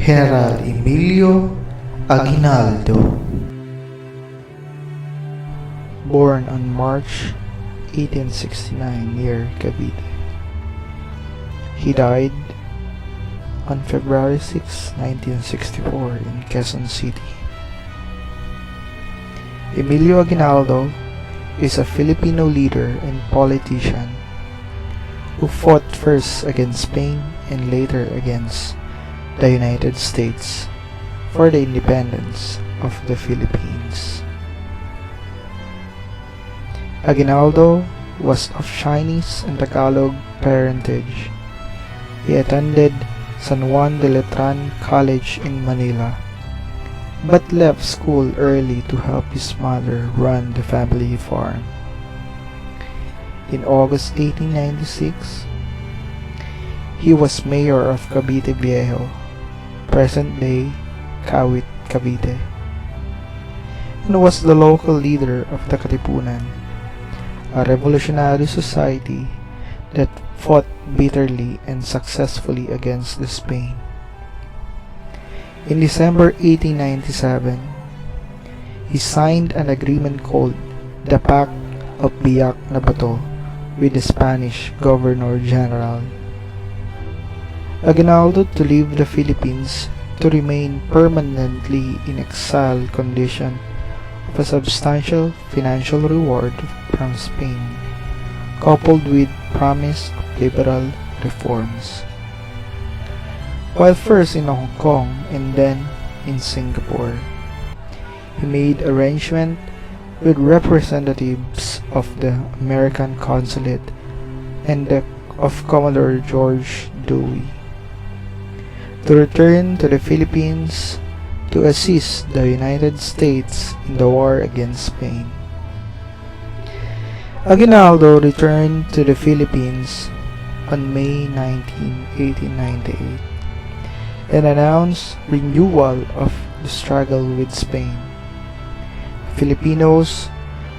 General Emilio Aguinaldo. Born on March 1869 near Cavite. He died on February 6, 1964 in Quezon City. Emilio Aguinaldo is a Filipino leader and politician who fought first against Spain and later against the United States for the independence of the Philippines. Aguinaldo was of Chinese and Tagalog parentage. He attended San Juan de Letran College in Manila, but left school early to help his mother run the family farm. In August 1896, he was mayor of Cavite Viejo, present-day Kawit, Cavite, and was the local leader of the Katipunan, a revolutionary society that fought bitterly and successfully against the Spain. In December 1897, he signed an agreement called the Pact of Biak na Bato with the Spanish Governor-General. Aguinaldo to leave the Philippines to remain permanently in exile condition of a substantial financial reward from Spain, coupled with promise of liberal reforms. While first in Hong Kong and then in Singapore, he made arrangement with representatives of the American consulate and of Commodore George Dewey to return to the Philippines to assist the United States in the war against Spain. Aguinaldo returned to the Philippines on May 19, 1898 and announced renewal of the struggle with Spain. Filipinos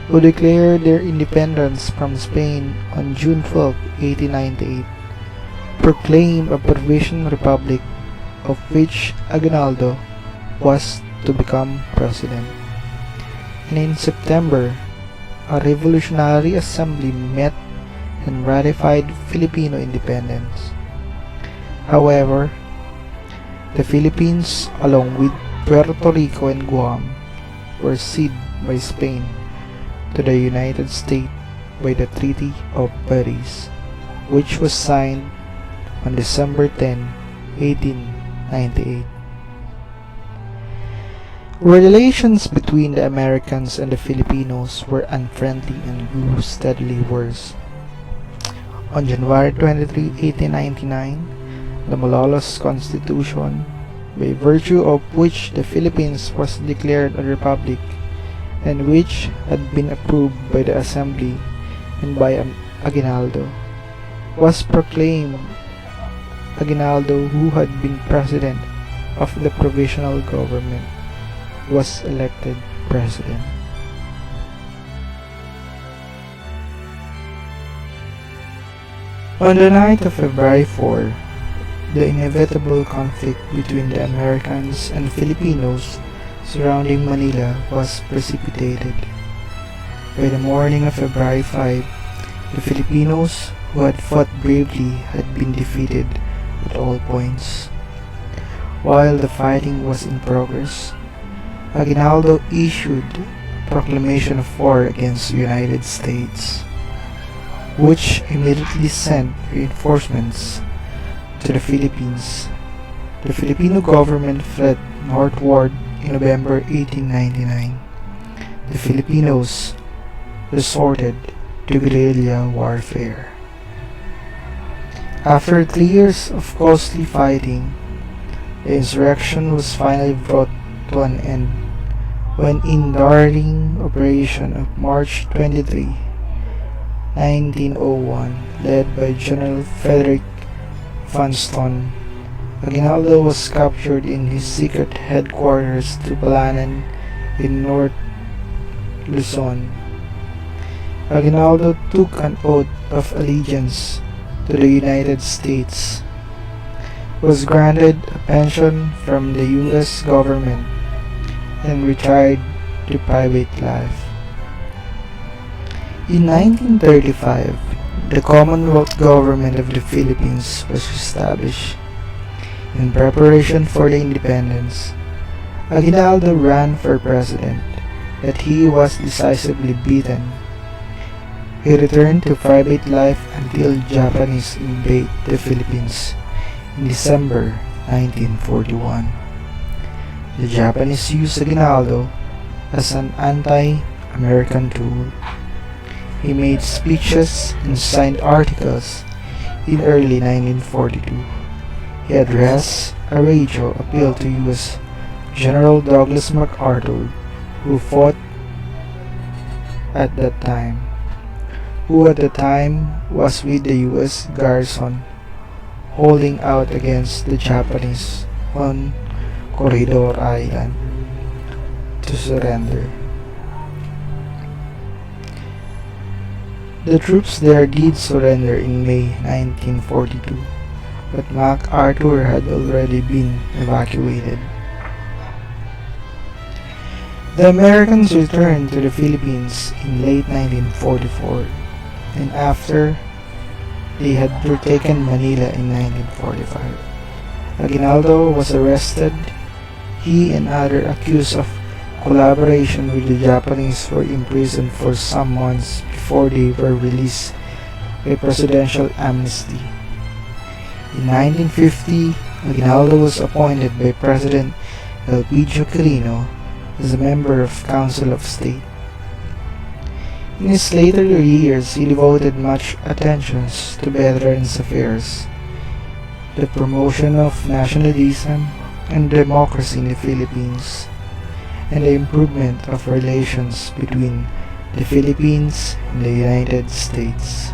who declared their independence from Spain on June 12, 1898 proclaimed a provisional republic of which Aguinaldo was to become president. And in September, a revolutionary assembly met and ratified Filipino independence. However, the Philippines, along with Puerto Rico and Guam, were ceded by Spain to the United States by the Treaty of Paris, which was signed on December 10, 1898. Relations between the Americans and the Filipinos were unfriendly and grew steadily worse. On January 23, 1899, the Malolos Constitution, by virtue of which the Philippines was declared a republic and which had been approved by the Assembly and by Aguinaldo, was proclaimed. Aguinaldo, who had been president of the provisional government, was elected president. On the night of February 4, the inevitable conflict between the Americans and Filipinos surrounding Manila was precipitated. By the morning of February 5, the Filipinos who had fought bravely had been defeated at all points. While the fighting was in progress, Aguinaldo issued a proclamation of war against the United States, which immediately sent reinforcements to the Philippines. The Filipino government fled northward in November 1899. The Filipinos resorted to guerrilla warfare. After 3 years of costly fighting, the insurrection was finally brought to an end when in daring operation of March 23, 1901, led by General Frederick Funston, Aguinaldo was captured in his secret headquarters to Balanan in North Luzon. Aguinaldo took an oath of allegiance to the United States. was granted a pension from the U.S. government and retired to private life. In 1935, the Commonwealth Government of the Philippines was established. In preparation for the independence, Aguinaldo ran for president, but he was decisively beaten. He returned to private life until Japanese invaded the Philippines in December 1941. The Japanese used Aguinaldo as an anti-American tool. He made speeches and signed articles in early 1942. He addressed a radio appeal to U.S. General Douglas MacArthur, who at that time was with the U.S. garrison holding out against the Japanese on Corridor Island to surrender. The troops there did surrender in May 1942, but MacArthur had already been evacuated. The Americans returned to the Philippines in late 1944, and after they had retaken Manila in 1945. Aguinaldo was arrested. He and others accused of collaboration with the Japanese were imprisoned for some months before they were released by presidential amnesty. In 1950, Aguinaldo was appointed by President Elpidio Quirino as a member of Council of State. In his later years, he devoted much attention to veterans' affairs, the promotion of nationalism and democracy in the Philippines, and the improvement of relations between the Philippines and the United States.